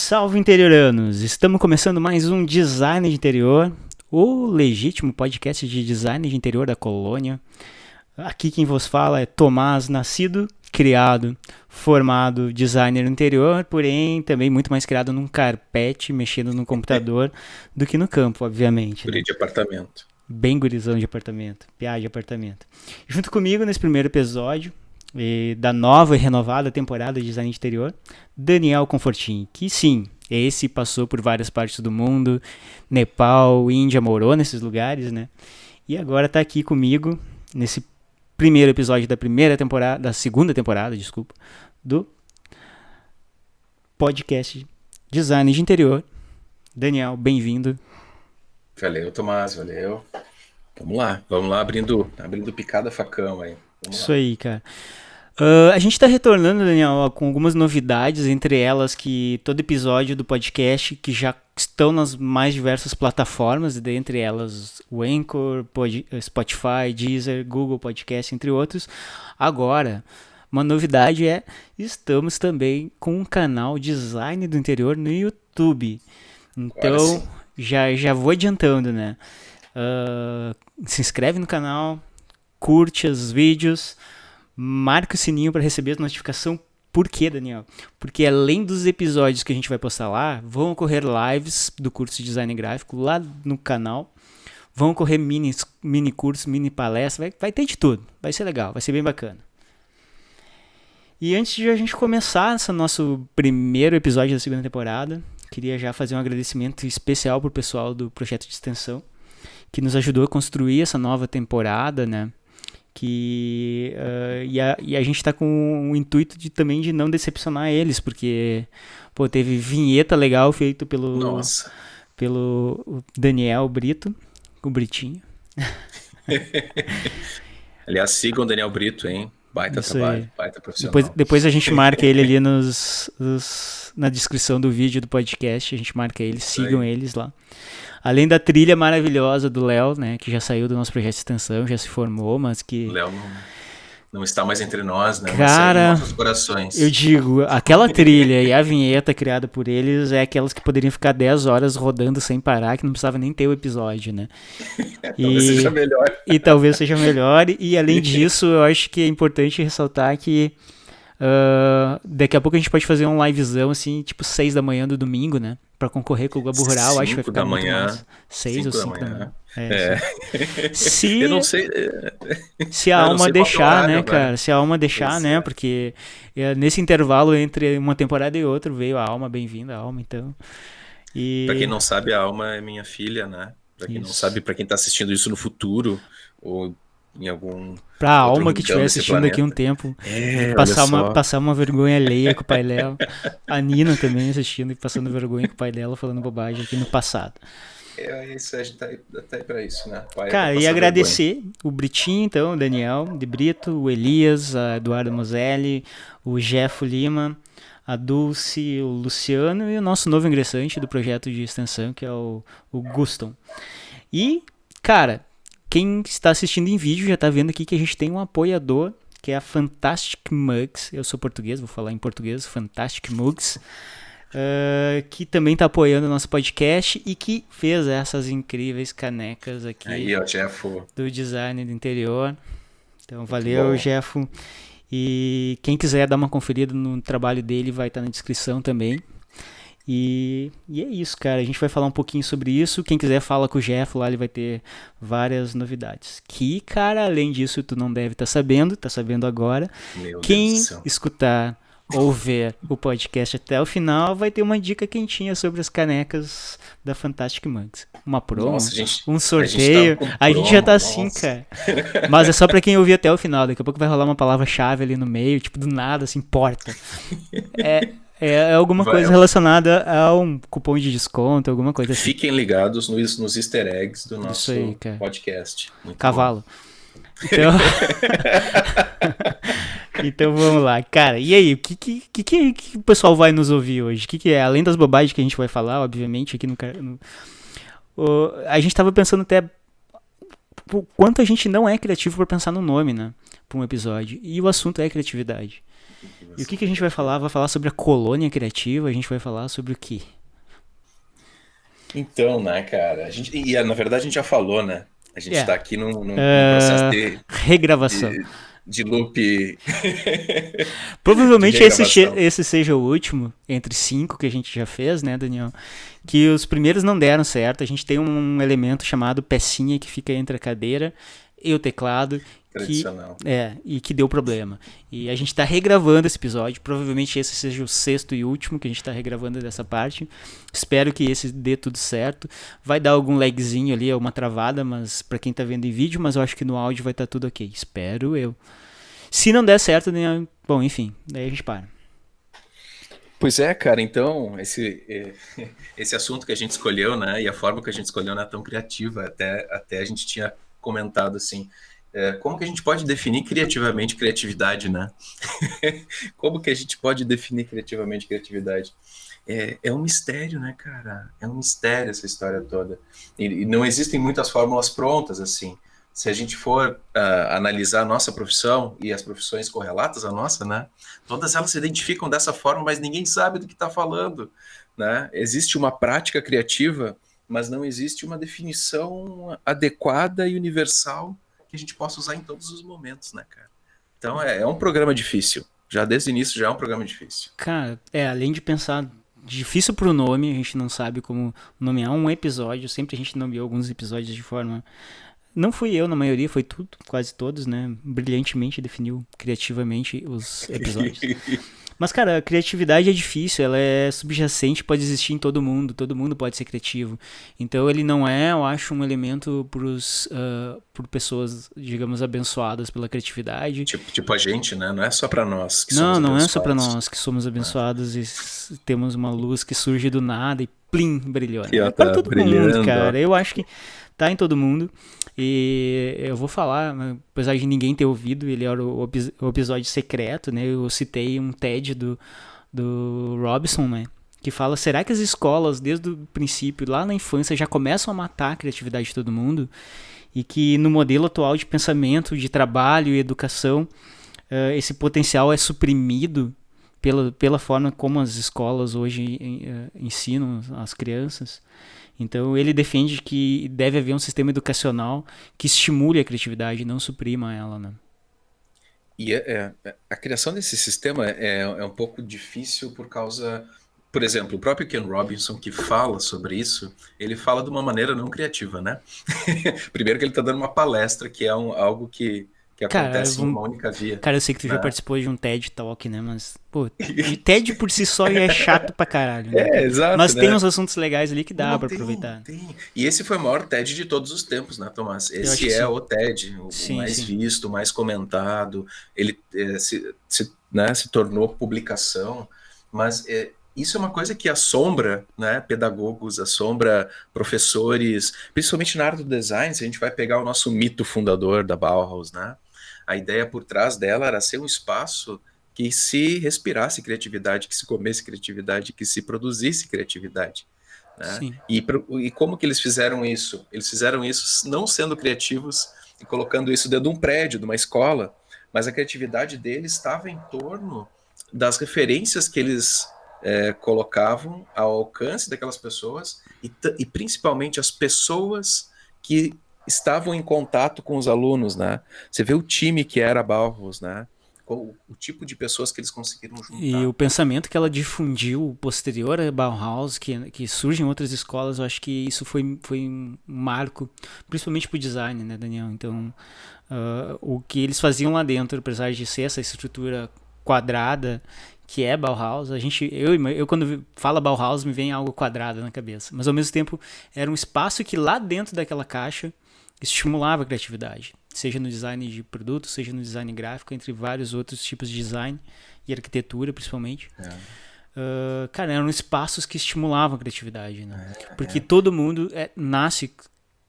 Salve interioranos! Estamos começando mais um Design de Interior, o legítimo podcast de design de interior da colônia. Aqui quem vos fala é Tomás, nascido, criado, formado designer no interior, porém também muito mais criado num carpete, mexendo no computador, do que no campo, obviamente. Guri Né? de apartamento. Bem gurizão de apartamento, piá de apartamento. Junto comigo nesse primeiro episódio da nova e renovada temporada de design de interior, Daniel Confortin, que sim, esse passou por várias partes do mundo, Nepal, Índia, morou nesses lugares, né? E agora tá aqui comigo nesse primeiro episódio da primeira temporada, da segunda temporada, desculpa, do podcast Design de Interior. Daniel, bem-vindo. Valeu, Tomás, valeu. Vamos lá abrindo picada facão aí. Vamos Isso lá. aí, cara. A gente tá retornando, Daniel, com algumas novidades, entre elas que todo episódio do podcast que já estão nas mais diversas plataformas, dentre elas o Anchor, Spotify, Deezer, Google Podcast, entre outros. Agora, uma novidade estamos também com um canal Design do Interior no YouTube. Agora Então, sim. já vou adiantando, né? Se inscreve no canal, curte os vídeos, marca o sininho para receber a notificação. Por quê, Daniel? Porque além dos episódios que a gente vai postar lá, vão ocorrer lives do curso de design gráfico lá no canal. Vão ocorrer mini cursos, mini palestras, vai ter de tudo. Vai ser legal, vai ser bem bacana. E antes de a gente começar esse nosso primeiro episódio da segunda temporada, queria já fazer um agradecimento especial pro pessoal do projeto de extensão, que nos ajudou a construir essa nova temporada, né? E a gente tá com o intuito também de não decepcionar eles, porque teve vinheta legal feito Nossa. pelo Daniel Brito, o Britinho. Aliás, sigam o Daniel Brito, hein? Baita Isso trabalho, aí. baita profissional. Depois a gente marca ele ali na descrição do vídeo do podcast, a gente marca eles, Isso sigam aí. eles lá. Além da trilha maravilhosa do Léo, né, que já saiu do nosso projeto de extensão, já se formou, mas O que, Léo não está mais entre nós, né? Mas segue em cara, nossos eu corações. digo, aquela trilha e a vinheta criada por eles é aquelas que poderiam ficar 10 horas rodando sem parar, que não precisava nem ter o episódio, né? Talvez seja E, melhor. e talvez seja melhor. E além disso, eu acho que é importante ressaltar que daqui a pouco a gente pode fazer um livezão, assim, tipo 6 da manhã do domingo, né? Pra concorrer com o Globo Rural, acho que vai 5 ficar da muito manhã. massa. 6 ou 5 da 5 da manhã. manhã. É, isso aí. É. Eu não Se, sei. se a Eu não alma sei qual que é o deixar, né, horário, cara? né? Se a alma deixar, Pois né? é. Porque nesse intervalo entre uma temporada e outra veio a alma, bem-vinda a alma, então. Pra quem E não sabe, a Alma é minha filha, né? Pra quem não isso. sabe, pra quem tá assistindo isso no futuro ou em algum Pra outro alma que rincão estiver desse assistindo daqui a um planeta. tempo e É, olha só. passar uma vergonha alheia com o pai dela. A Nina também assistindo e passando vergonha com o pai dela, falando bobagem aqui no passado. É isso, a gente tá aí pra isso, né? Pai é pra Cara, e passar vergonha. agradecer o Britinho, então, o Daniel de Brito, o Elias, a Eduardo Moselli, o Jeffo Lima, a Dulce, o Luciano e o nosso novo ingressante do projeto de extensão, que é o Guston. E, cara, quem está assistindo em vídeo já tá vendo aqui que a gente tem um apoiador, que é a Fantastic Mugs. Eu sou português, vou falar em português, Fantastic Mugs. Que também tá apoiando o nosso podcast e que fez essas incríveis canecas aqui Aí, ó, Jeff, do design do interior. Então, muito valeu, bom. Jeffo. E quem quiser dar uma conferida no trabalho dele vai estar na descrição também. E é isso, cara. A gente vai falar um pouquinho sobre isso. Quem quiser fala com o Jeff lá, ele vai ter várias novidades. Que, cara, além disso, tu não deve estar sabendo, tá sabendo agora. Meu Deus do Quem céu. escutar ou ver o podcast até o final vai ter uma dica quentinha sobre as canecas da Fantastic Mugs. Uma promo, Nossa, um a gente tá sorteio. com A gente já tá promo, assim, nossa. cara. Mas é só pra quem ouvir até o final. Daqui a pouco vai rolar uma palavra-chave ali no meio, tipo, do nada, assim, porta. É, é alguma coisa Vai- relacionada a um cupom de desconto, alguma coisa assim. Fiquem ligados nos easter eggs do Isso aí, nosso cara. podcast. Muito bom. Cavalo. Então, então vamos lá, cara. E aí, que o pessoal vai nos ouvir hoje? O que é? Além das bobagens que a gente vai falar, obviamente, aqui a gente tava pensando até o quanto a gente não é criativo por pensar no nome, né? Pra um episódio. E o assunto é criatividade. que E o você que a gente nunca vai tinha? falar? Vai falar sobre a colônia criativa, a gente vai falar sobre o quê? Então, né, cara, na verdade a gente já falou, né? A gente É, tá aqui num processo regravação. de loop de Provavelmente regravação. esse seja o último, entre 5 que a gente já fez, né, Daniel? Que os primeiros não deram certo. A gente tem um elemento chamado pecinha que fica entre a cadeira e o teclado que Tradicional. e que deu problema. E a gente tá regravando esse episódio. Provavelmente esse seja o sexto e último que a gente tá regravando dessa parte. Espero que esse dê tudo certo. Vai dar algum lagzinho ali, uma travada, mas para quem tá vendo em vídeo, mas eu acho que no áudio vai estar tudo ok. Espero eu. Se não der certo, né? Bom, enfim, daí a gente para. Pois é, cara, então, esse assunto que a gente escolheu, né, e a forma que a gente escolheu não é tão criativa, até a gente tinha comentado assim, como que a gente pode definir criativamente criatividade, né? Como que a gente pode definir criativamente criatividade? É um mistério, né, cara? É um mistério essa história toda. E não existem muitas fórmulas prontas, assim. Se a gente for analisar a nossa profissão e as profissões correlatas à nossa, né? Todas elas se identificam dessa forma, mas ninguém sabe do que está falando, né? Existe uma prática criativa, mas não existe uma definição adequada e universal que a gente possa usar em todos os momentos, né, cara? Então é um programa difícil. Já desde o início já é um programa difícil. Cara, além de pensar difícil pro nome, a gente não sabe como nomear um episódio. Sempre a gente nomeou alguns episódios de forma. Não fui eu, na maioria, foi tudo, quase todos, né? Brilhantemente definiu criativamente os episódios. Mas, cara, a criatividade é difícil, ela é subjacente, pode existir em todo mundo pode ser criativo. Então ele não é, eu acho, um elemento por pessoas, digamos, abençoadas pela criatividade. Tipo a gente, né? Não é só para nós que Não, somos não é só pra abençoados, nós que somos né? abençoados e temos uma luz que surge do nada e plim, brilhou, Aqui, né? É ó, para tá todo mundo, brilhando, ó. cara. Eu acho que tá em todo mundo. E eu vou falar, apesar de ninguém ter ouvido, ele era o episódio secreto, né? Eu citei um TED do Robson, né? Que fala, será que as escolas, desde o princípio, lá na infância, já começam a matar a criatividade de todo mundo? E que no modelo atual de pensamento, de trabalho e educação, esse potencial é suprimido pela forma como as escolas hoje ensinam as crianças. Então ele defende que deve haver um sistema educacional que estimule a criatividade, não suprima ela, né? E a criação desse sistema é um pouco difícil por causa, por exemplo, o próprio Ken Robinson que fala sobre isso, ele fala de uma maneira não criativa, né? Primeiro que ele está dando uma palestra, que é algo que Cara, acontece em uma única via, cara, eu sei que tu já né? participou de um TED Talk, né? Mas, pô, de TED por si só já é chato pra caralho, né, É, cara? exato, Mas tem né? uns assuntos legais ali que dá Não, pra tem, aproveitar. tem. E esse foi o maior TED de todos os tempos, né, Tomás? Eu acho que Esse é sim. o TED, o Sim, mais sim. visto, o mais comentado. Ele se tornou publicação, mas isso é uma coisa que assombra, né, pedagogos, assombra professores, principalmente na área do design. Se a gente vai pegar o nosso mito fundador da Bauhaus, né? A ideia por trás dela era ser um espaço que se respirasse criatividade, que se comesse criatividade, que se produzisse criatividade, né? Sim. E como que eles fizeram isso? Eles fizeram isso não sendo criativos e colocando isso dentro de um prédio, de uma escola, mas a criatividade deles estava em torno das referências que eles colocavam ao alcance daquelas pessoas e principalmente as pessoas que estavam em contato com os alunos, né? Você vê o time que era a Bauhaus, né? O tipo de pessoas que eles conseguiram E o juntar. pensamento que ela difundiu posterior a Bauhaus, que surge em outras escolas, eu acho que isso foi um marco, principalmente pro design, né, Daniel? Então, o que eles faziam lá dentro, apesar de ser essa estrutura quadrada, que é Bauhaus, eu quando falo Bauhaus me vem algo quadrado na cabeça, mas ao mesmo tempo era um espaço que lá dentro daquela caixa estimulava a criatividade, seja no design de produto, seja no design gráfico, entre vários outros tipos de design e arquitetura, principalmente. É, Cara, eram espaços que estimulavam a criatividade, né? Porque é. todo mundo nasce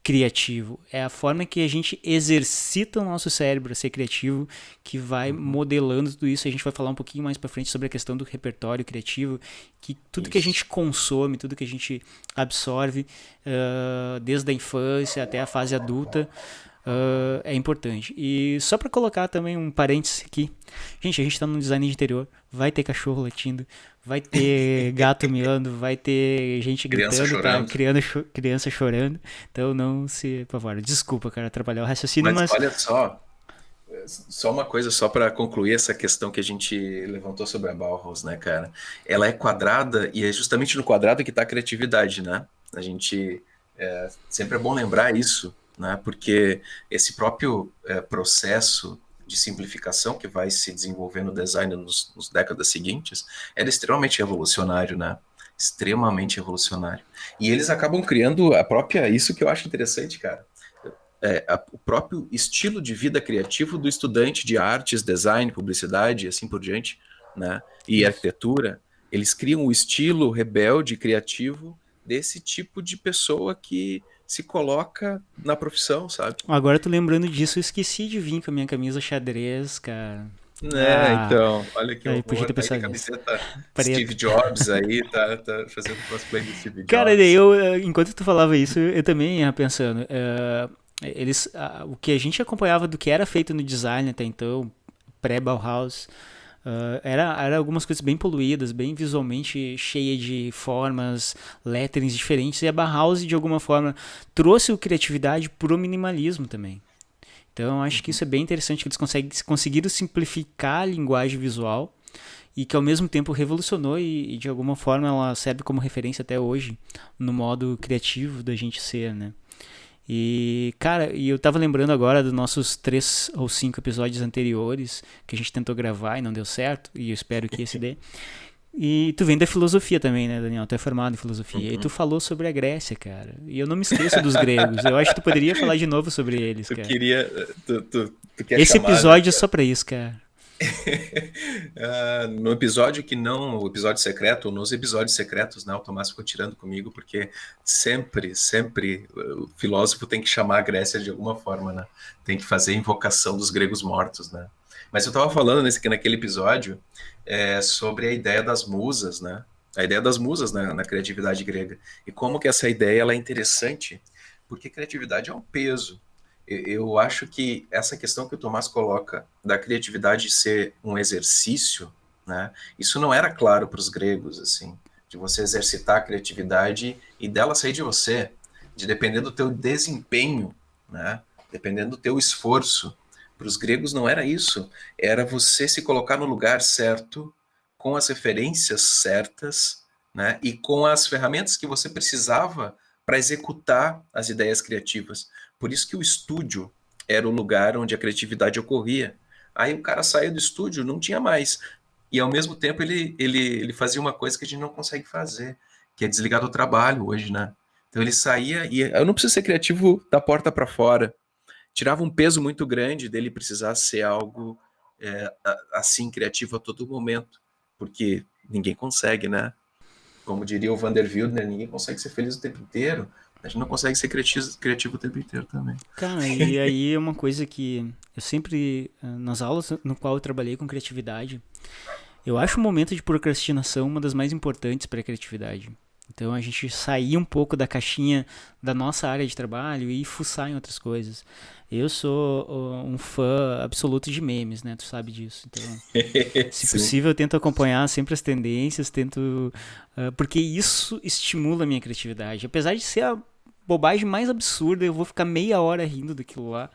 criativo. É a forma que a gente exercita o nosso cérebro a ser criativo que vai Uhum. modelando tudo isso. A gente vai falar um pouquinho mais pra frente sobre a questão do repertório criativo, que tudo que a gente Isso. consome, tudo que a gente absorve, desde a infância até a fase adulta, é importante. E só para colocar também um parênteses aqui, gente, a gente tá num design de interior, vai ter cachorro latindo, vai ter gato miando, vai ter gente Criança gritando, tá? chorando. Criança chorando, então não se apavore. Desculpa, cara, atrapalhar o raciocínio, Mas mas olha só uma coisa, só para concluir essa questão que a gente levantou sobre a Bauhaus, né, cara? Ela é quadrada e é justamente no quadrado que está a criatividade, né? A gente sempre é bom lembrar isso, né? Porque esse próprio processo de simplificação que vai se desenvolver no design nos décadas seguintes era extremamente revolucionário, né? Extremamente revolucionário. E eles acabam criando a própria, isso que eu acho interessante, cara, o próprio estilo de vida criativo do estudante de artes, design, publicidade e assim por diante, né? E isso. arquitetura, eles criam o estilo rebelde criativo desse tipo de pessoa que se coloca na profissão, sabe? Agora eu tô lembrando disso, eu esqueci de vir com a minha camisa xadrez, cara. Né, Ah, então, olha que eu podia ter horror, tá aí de pensado nisso. camiseta Steve Preto. Jobs aí, tá fazendo cosplay do Steve Cara, daí Jobs. enquanto tu falava isso, eu também ia pensando. O que a gente acompanhava do que era feito no design até então, pré-Bauhaus, era algumas coisas bem poluídas, bem visualmente cheia de formas, letterings diferentes, e a Bauhaus, de alguma forma, trouxe a criatividade pro minimalismo também. Então, acho que Uhum. isso é bem interessante, que eles conseguiram simplificar a linguagem visual e que ao mesmo tempo revolucionou e de alguma forma ela serve como referência até hoje no modo criativo da gente ser, né? E, cara, e eu tava lembrando agora dos nossos 3 ou 5 episódios anteriores que a gente tentou gravar e não deu certo, e eu espero que esse dê. E tu vem da filosofia também, né, Daniel? Tu é formado em filosofia. E tu Uhum. falou sobre a Grécia, cara. E eu não me esqueço dos gregos. Eu acho que tu poderia falar de novo sobre eles, Tu cara. queria, tu quer Esse chamar, né? episódio é só pra isso, cara. No episódio que não, o episódio secreto, ou nos episódios secretos, né, o Tomás ficou tirando comigo, porque sempre o filósofo tem que chamar a Grécia de alguma forma, né? Tem que fazer invocação dos gregos mortos, né? Mas eu estava falando naquele episódio sobre a ideia das musas, né? A ideia das musas na criatividade grega. E como que essa ideia ela é interessante, porque criatividade é um peso. Eu acho que essa questão que o Tomás coloca da criatividade ser um exercício, né? Isso não era claro para os gregos, assim, de você exercitar a criatividade e dela sair de você, de depender do teu desempenho, né? Dependendo do teu esforço. Para os gregos não era isso, era você se colocar no lugar certo, com as referências certas, né? E com as ferramentas que você precisava para executar as ideias criativas. Por isso que o estúdio era o lugar onde a criatividade ocorria. Aí o cara saía do estúdio, não tinha mais. E ao mesmo tempo ele fazia uma coisa que a gente não consegue fazer, que é desligar do trabalho hoje, né? Então ele saía e eu não preciso ser criativo da porta para fora. Tirava um peso muito grande dele precisar ser algo assim criativo a todo momento, porque ninguém consegue, né? Como diria o Vanderbilt, né? Ninguém consegue ser feliz o tempo inteiro. A gente não consegue ser criativo o tempo inteiro também. Cara, e aí é uma coisa que eu sempre, nas aulas no qual eu trabalhei com criatividade, eu acho o momento de procrastinação uma das mais importantes para a criatividade. Então a gente sair um pouco da caixinha da nossa área de trabalho e fuçar em outras coisas. Eu sou um fã absoluto de memes, né? Tu sabe disso. Então, se Sim. possível, eu tento acompanhar sempre as tendências, tento. Porque isso estimula a minha criatividade. Apesar de ser a bobagem mais absurda, eu vou ficar meia hora rindo daquilo lá.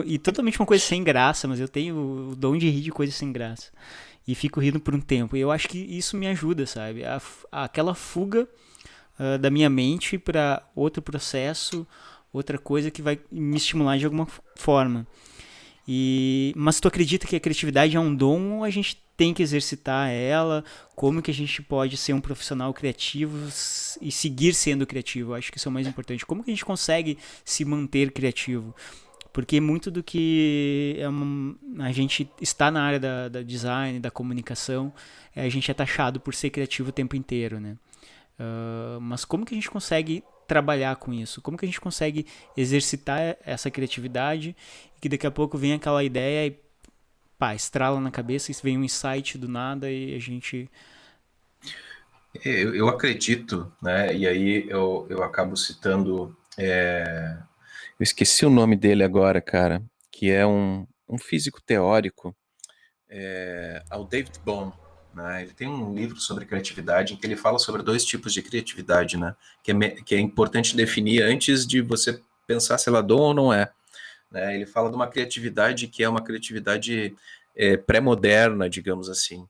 E totalmente uma coisa sem graça, mas eu tenho o dom de rir de coisas sem graça. E fico rindo por um tempo. E eu acho que isso me ajuda, sabe? Aquela fuga da minha mente para outro processo, outra coisa que vai me estimular de alguma forma. Mas tu acredita que a criatividade é um dom ou a gente tem que exercitar ela? Como que a gente pode ser um profissional criativo e seguir sendo criativo? Eu acho que isso é o mais importante. Como que a gente consegue se manter criativo? Porque muito do que a gente está na área da design, da comunicação, a gente é taxado por ser criativo o tempo inteiro, né? Mas como que a gente consegue trabalhar com isso? Como que a gente consegue exercitar essa criatividade e que daqui a pouco vem aquela ideia e pá, estrala na cabeça e vem um insight do nada e a gente... Eu acredito, né? E aí eu acabo citando Eu esqueci o nome dele agora, cara, que é um físico teórico, ao David Bohm, né? Ele tem um livro sobre criatividade em que ele fala sobre dois tipos de criatividade, né? Que é importante definir antes de você pensar se ela é dom ou não é, né? Ele fala de uma criatividade que é uma criatividade pré-moderna, digamos assim,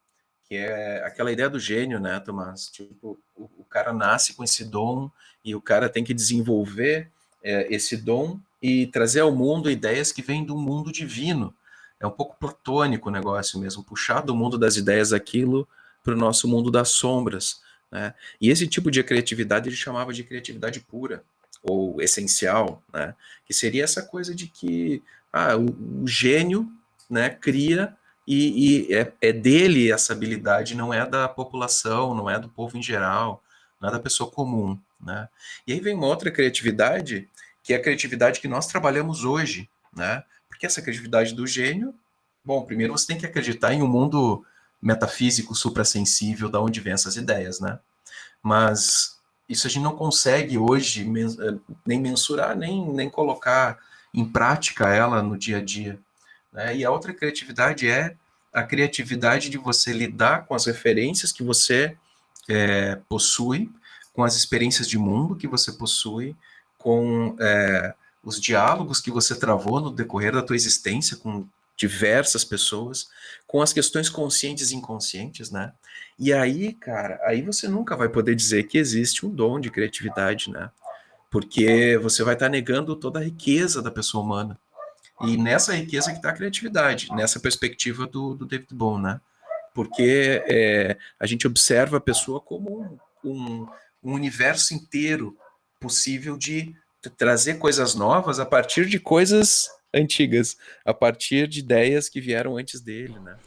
que é aquela ideia do gênio, né, Tomás? Tipo, o cara nasce com esse dom e o cara tem que desenvolver esse dom e trazer ao mundo ideias que vêm do mundo divino. É um pouco platônico o negócio mesmo, puxar do mundo das ideias aquilo para o nosso mundo das sombras, né? E esse tipo de criatividade ele chamava de criatividade pura ou essencial, né? Que seria essa coisa de que o gênio, né, cria e é dele essa habilidade, não é da população, não é do povo em geral, não é da pessoa comum, né? E aí vem uma outra criatividade, que é a criatividade que nós trabalhamos hoje, né? Porque essa criatividade do gênio, bom, primeiro você tem que acreditar em um mundo metafísico, suprassensível, da onde vêm essas ideias, né? Mas isso a gente não consegue hoje nem mensurar, nem colocar em prática ela no dia a dia, né? E a outra criatividade é a criatividade de você lidar com as referências que você possui, com as experiências de mundo que você possui, com os diálogos que você travou no decorrer da tua existência com diversas pessoas, com as questões conscientes e inconscientes, né? E aí, cara, aí você nunca vai poder dizer que existe um dom de criatividade, né? Porque você vai estar negando toda a riqueza da pessoa humana. E nessa riqueza que está a criatividade, nessa perspectiva do David Bohm, né? Porque a gente observa a pessoa como um universo inteiro possível de trazer coisas novas a partir de coisas antigas, a partir de ideias que vieram antes dele, né?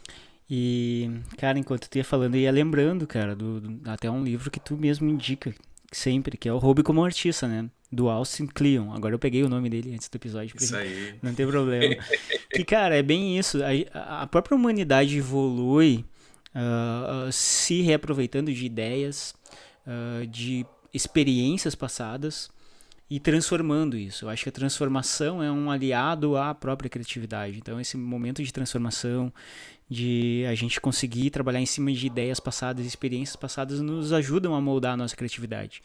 E, cara, enquanto tu ia falando, eu ia lembrando, cara, até um livro que tu mesmo indica sempre, que é o Hobby como Artista, né? Do Austin Kleon. Agora eu peguei o nome dele antes do episódio pra Isso gente aí. não ter problema. Que, cara, é bem isso. A própria humanidade evolui se reaproveitando de ideias, de experiências passadas e transformando isso. Eu acho que a transformação é um aliado à própria criatividade. Então, esse momento de transformação, de a gente conseguir trabalhar em cima de ideias passadas, experiências passadas, nos ajudam a moldar a nossa criatividade.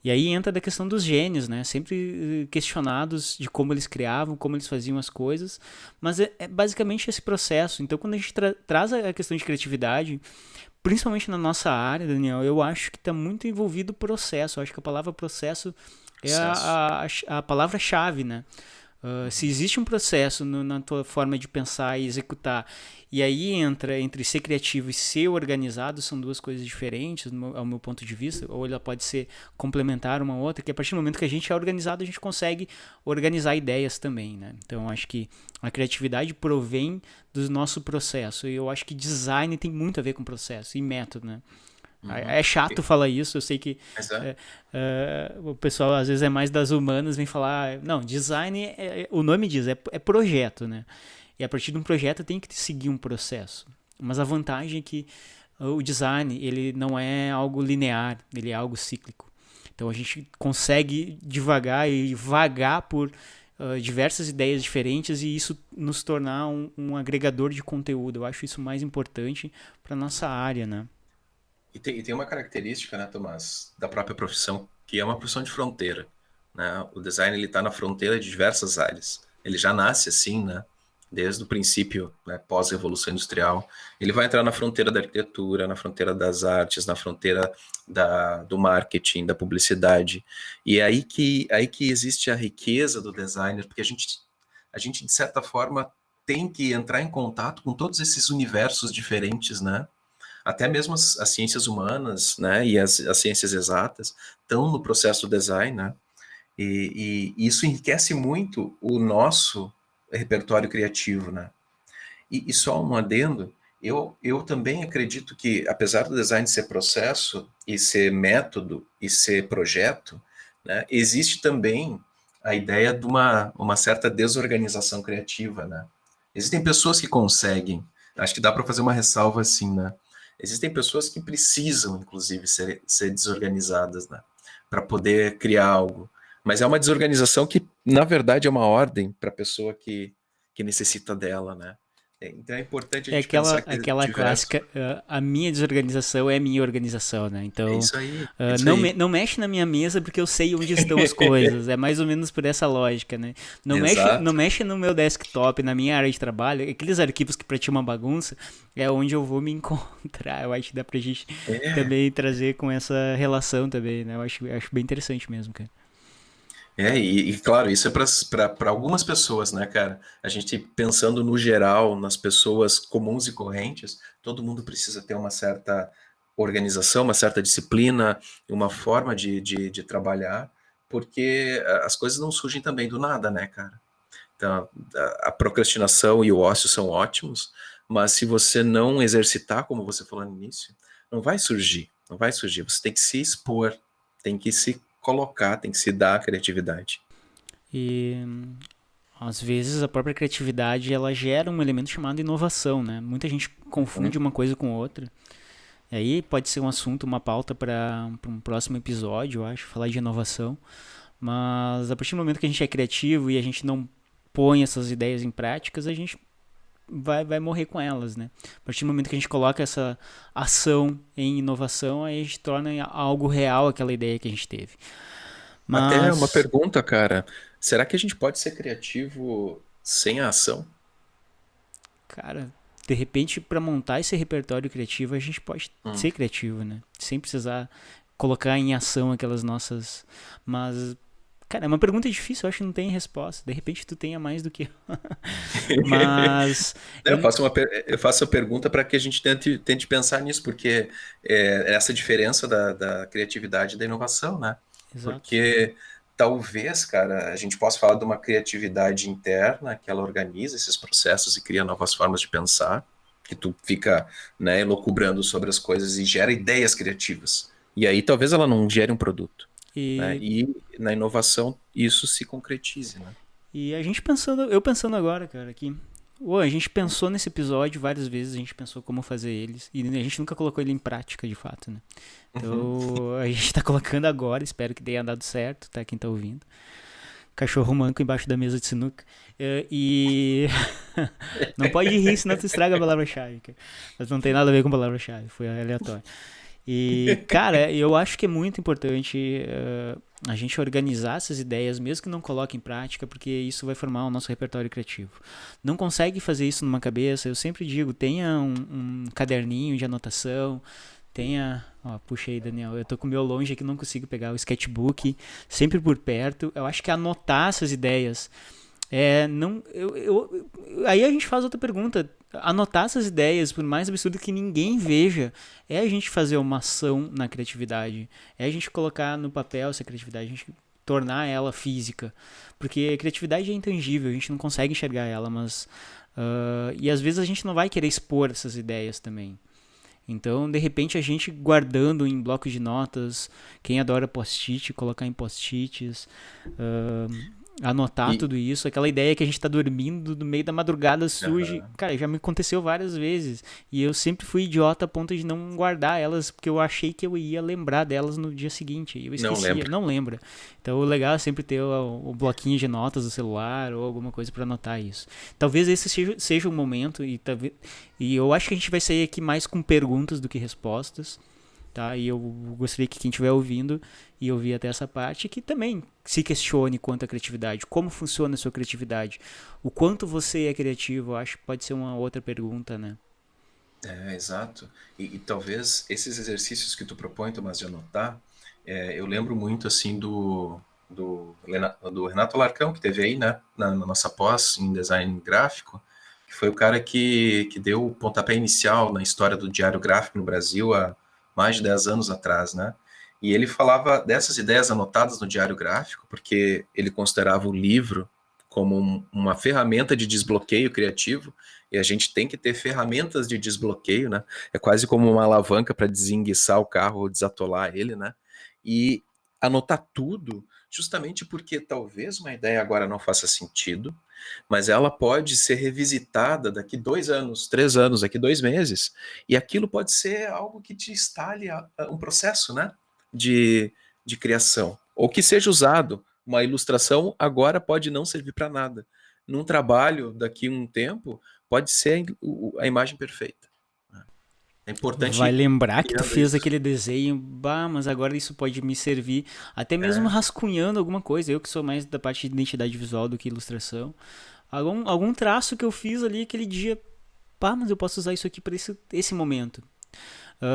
E aí entra da questão dos gênios, né? Sempre questionados de como eles criavam, como eles faziam as coisas, mas é basicamente esse processo. Então, quando a gente traz a questão de criatividade, principalmente na nossa área, Daniel, eu acho que está muito envolvido o processo. Eu acho que a palavra processo é Processo. a palavra-chave, né? Se Uhum. existe um processo na tua forma de pensar e executar, e aí entra entre ser criativo e ser organizado, são duas coisas diferentes, ao meu ponto de vista, ou ela pode ser complementar uma outra, que a partir do momento que a gente é organizado, a gente consegue organizar ideias também, né? Então, acho que a criatividade provém do nosso processo, e eu acho que design tem muito a ver com processo e método, né? Uhum. É chato falar isso, eu sei que Mas é. o pessoal às vezes é mais das humanas, vem falar, não, design, o nome diz, é projeto, né? E a partir de um projeto tem que seguir um processo. Mas a vantagem é que o design, ele não é algo linear, ele é algo cíclico. Então a gente consegue devagar e vagar por diversas ideias diferentes e isso nos tornar um agregador de conteúdo. Eu acho isso mais importante para nossa área, né? E tem uma característica, né, Tomás, da própria profissão, que é uma profissão de fronteira, né? O design ele está na fronteira de diversas áreas. Ele já nasce assim, né? Desde o princípio, né, pós-revolução industrial. Ele vai entrar na fronteira da arquitetura, na fronteira das artes, na fronteira do marketing, da publicidade. E é aí que existe a riqueza do designer, porque a gente, de certa forma, tem que entrar em contato com todos esses universos diferentes, né? Até mesmo as ciências humanas, né, e as ciências exatas estão no processo do design, né, e isso enriquece muito o nosso repertório criativo, né. E só um adendo, eu também acredito que, apesar do design ser processo, e ser método, e ser projeto, né, existe também a ideia de uma certa desorganização criativa, né. Existem pessoas que conseguem, acho que dá para fazer uma ressalva assim, né. Existem pessoas que precisam, inclusive, ser desorganizadas, né, para poder criar algo. Mas é uma desorganização que, na verdade, é uma ordem para a pessoa que necessita dela, né? Então é importante a É gente pensar que é aquela diverso. clássica, a minha desorganização é a minha organização, né? É Então, isso aí, é isso aí. não mexe na minha mesa porque eu sei onde estão as coisas. É mais ou menos por essa lógica, né? Não Exato. mexe no meu desktop, na minha área de trabalho. Aqueles arquivos que pra ti é uma bagunça, é onde eu vou me encontrar. Eu acho que dá pra gente É, também trazer com essa relação também, né? Acho bem interessante mesmo, cara. claro, isso é para algumas pessoas, né, cara? A gente pensando no geral, nas pessoas comuns e correntes, todo mundo precisa ter uma certa organização, uma certa disciplina, uma forma de trabalhar, porque as coisas não surgem também do nada, né, cara? Então, a procrastinação e o ócio são ótimos, mas se você não exercitar, como você falou no início, não vai surgir, não vai surgir. Você tem que se expor, tem que se colocar, tem que se dar a criatividade. E às vezes a própria criatividade ela gera um elemento chamado inovação, né? Muita gente confunde Uhum. uma coisa com outra. E aí pode ser um assunto, uma pauta para um próximo episódio, eu acho, falar de inovação. Mas a partir do momento que a gente é criativo e a gente não põe essas ideias em práticas, a gente vai morrer com elas, né? A partir do momento que a gente coloca essa ação em inovação, aí a gente torna algo real aquela ideia que a gente teve. Até uma Mas, pergunta, cara. Será que a gente pode ser criativo sem a ação? cara, de repente, para montar esse repertório criativo, a gente pode Hum. ser criativo, né? Sem precisar colocar em ação aquelas nossas. Mas, cara, é uma pergunta difícil, eu acho que não tem resposta. De repente, tu tenha mais do que eu. Mas, Eu faço, eu faço a pergunta para que a gente tente pensar nisso, porque é essa diferença da criatividade e da inovação, né? exato. Porque talvez, cara, a gente possa falar de uma criatividade interna que ela organiza esses processos e cria novas formas de pensar, que tu fica, né, elucubrando sobre as coisas e gera ideias criativas. E aí talvez ela não gere um produto, né? E, E na inovação isso se concretize, né? e a gente pensando, eu pensando agora, cara, aqui. A gente pensou nesse episódio várias vezes, a gente pensou como fazer eles, e a gente nunca colocou ele em prática, de fato, né? Uhum. Então, a gente tá colocando agora, espero que tenha dado certo, tá? Quem tá ouvindo. Cachorro manco embaixo da mesa de sinuca. E. Não pode rir, senão tu estraga a palavra-chave, cara. Mas não tem nada a ver com palavra-chave, foi aleatório. E, cara, eu acho que é muito importante a gente organizar essas ideias, mesmo que não coloque em prática, porque isso vai formar o nosso repertório criativo. Não consegue fazer isso numa cabeça, eu sempre digo, tenha um caderninho de anotação, tenha. Ó, puxa aí, Daniel. Eu tô com o meu longe aqui, não consigo pegar o sketchbook, sempre por perto. Eu acho que anotar essas ideias não, aí a gente faz outra pergunta. Anotar essas ideias, por mais absurdo que ninguém veja, é a gente fazer uma ação na criatividade. É a gente colocar no papel essa criatividade, a gente tornar ela física. Porque a criatividade é intangível, a gente não consegue enxergar ela, mas. E às vezes a gente não vai querer expor essas ideias também. Então, de repente, a gente guardando em blocos de notas, quem adora post-it, colocar em post-its, anotar E, tudo isso, aquela ideia que a gente tá dormindo, no meio da madrugada surge. aham. Cara, já me aconteceu várias vezes. E eu sempre fui idiota a ponto de não guardar elas, porque eu achei que eu ia lembrar delas no dia seguinte. E eu Não esquecia, lembro. não lembra. Então o legal é sempre ter o bloquinho de notas do celular ou alguma coisa para anotar isso. Talvez esse seja o momento, e eu acho que a gente vai sair aqui mais com perguntas do que respostas. Tá? E eu gostaria que quem estiver ouvindo e ouvir até essa parte, que também se questione quanto à criatividade, como funciona a sua criatividade, o quanto você é criativo, eu acho que pode ser uma outra pergunta, né? É, exato. E talvez esses exercícios que tu propõe, Tomás, de anotar, eu lembro muito assim do Renato Larcão, que teve aí, né, na nossa pós em design gráfico, que foi o cara que deu o pontapé inicial na história do diário gráfico no Brasil há mais de 10 anos atrás, né? E ele falava dessas ideias anotadas no diário gráfico, porque ele considerava o livro como uma ferramenta de desbloqueio criativo, e a gente tem que ter ferramentas de desbloqueio, né? É quase como uma alavanca para desenguiçar o carro ou desatolar ele, né? E anotar tudo, justamente porque talvez uma ideia agora não faça sentido, mas ela pode ser revisitada daqui 2 anos, 3 anos, daqui 2 meses, e aquilo pode ser algo que te instale um processo, né? De, de criação, ou que seja usado uma ilustração agora pode não servir para nada. Num trabalho, daqui a um tempo, pode ser a imagem perfeita. É importante Vai ir lembrar que tu criando fez isso. aquele desenho, bah, mas agora isso pode me servir, até mesmo É, rascunhando alguma coisa. Eu que sou mais da parte de identidade visual do que ilustração. Algum traço que eu fiz ali aquele dia, pá, mas eu posso usar isso aqui para esse momento.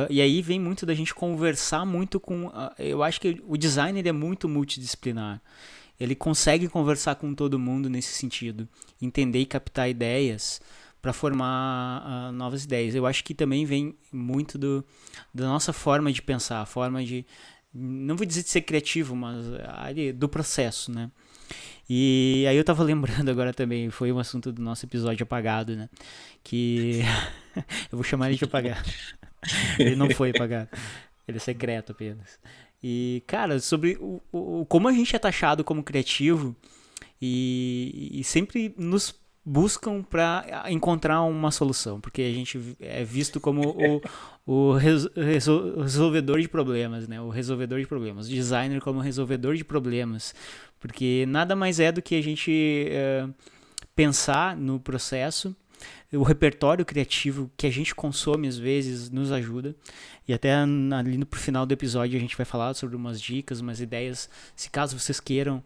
E aí vem muito da gente conversar muito com. Eu acho que o design ele é muito multidisciplinar. Ele consegue conversar com todo mundo nesse sentido, entender e captar ideias para formar novas ideias. Eu acho que também vem muito da nossa forma de pensar, a forma de, não vou dizer de ser criativo, mas do processo, né? E aí eu tava lembrando agora também, foi um assunto do nosso episódio apagado, né? Que eu vou chamar ele de apagado. Ele não foi apagado, ele é secreto apenas. E, cara, sobre como a gente é taxado como criativo e sempre nos buscam para encontrar uma solução, porque a gente é visto como resolvedor de problemas, né? O resolvedor de problemas, o designer como resolvedor de problemas, porque nada mais é do que a gente pensar no processo. O repertório criativo que a gente consome às vezes nos ajuda. E até ali no final do episódio a gente vai falar sobre umas dicas, umas ideias, se caso vocês queiram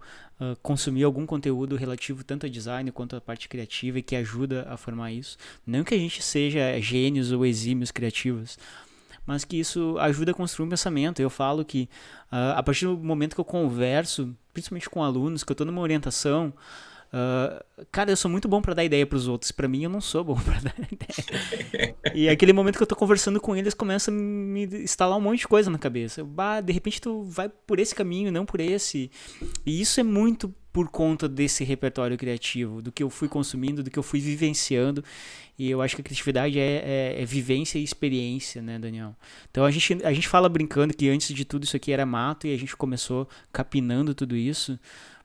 consumir algum conteúdo relativo tanto a design quanto a parte criativa e que ajuda a formar isso. Não que a gente seja gênios ou exímios criativos, mas que isso ajuda a construir um pensamento. Eu falo que a partir do momento que eu converso, principalmente com alunos, que eu estou numa orientação, cara, eu sou muito bom pra dar ideia pros outros. Pra mim, eu não sou bom pra dar ideia. E aquele momento que eu tô conversando com eles, começa a me instalar um monte de coisa na cabeça. Bah, de repente tu vai por esse caminho, não por esse. E isso é muito por conta desse repertório criativo, do que eu fui consumindo, do que eu fui vivenciando. E eu acho que a criatividade é vivência e experiência, né, Daniel? Então a gente fala brincando que antes de tudo isso aqui era mato e a gente começou capinando tudo isso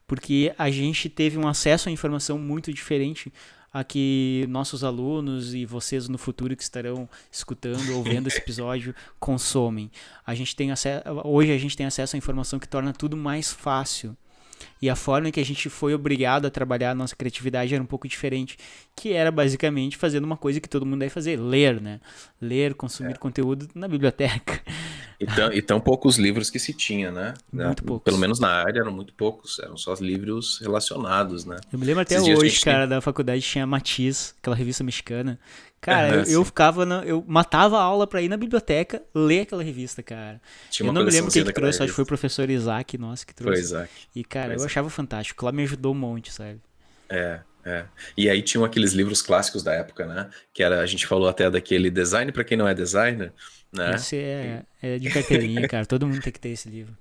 porque a gente teve um acesso à informação muito diferente a que nossos alunos e vocês no futuro que estarão escutando ou vendo esse episódio consomem. Hoje a gente tem acesso à informação que torna tudo mais fácil. E a forma em que a gente foi obrigado a trabalhar a nossa criatividade era um pouco diferente, que era basicamente fazendo uma coisa que todo mundo deve fazer, ler, né? Ler, consumir conteúdo na biblioteca. e tão poucos livros que se tinha, né? Muito Pelo poucos. menos na área eram muito poucos, eram só os livros relacionados, né? Eu me lembro até Esses dias a hoje, gente tem. cara, da faculdade tinha Matiz, aquela revista mexicana. Cara, Aham, eu sim. ficava eu matava a aula pra ir na biblioteca ler aquela revista, cara. Tinha Eu uma não me lembro quem coleçãozinha que daquela trouxe, acho que foi o revista. professor Isaac, nossa, que Foi trouxe. Isaac. E, cara, Foi eu Isaac. achava fantástico. Lá me ajudou um monte, sabe? É, é. E aí tinham aqueles livros clássicos da época, né? Que era, a gente falou até daquele Design para quem não é designer, né? Esse é de carteirinha, cara. Todo mundo tem que ter esse livro.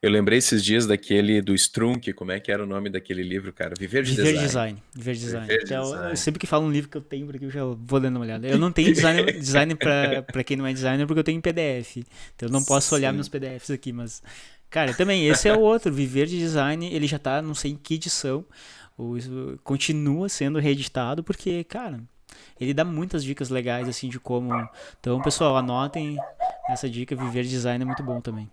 Eu lembrei esses dias daquele do Strunk, como é que era o nome daquele livro, cara? Viver de Viver Design. Design. Viver Design. Viver de Então, eu Design. sempre que falo um livro que eu tenho por aqui, eu já vou dando uma olhada. Eu não tenho design pra quem não é designer, porque eu tenho em PDF. Então eu não posso olhar meus Sim. PDFs aqui, mas. Cara, também, esse é o outro. Viver de Design, ele já tá, não sei em que edição. Continua sendo reeditado, porque, cara, ele dá muitas dicas legais, assim, de como. Então, pessoal, anotem essa dica. Viver de Design é muito bom também.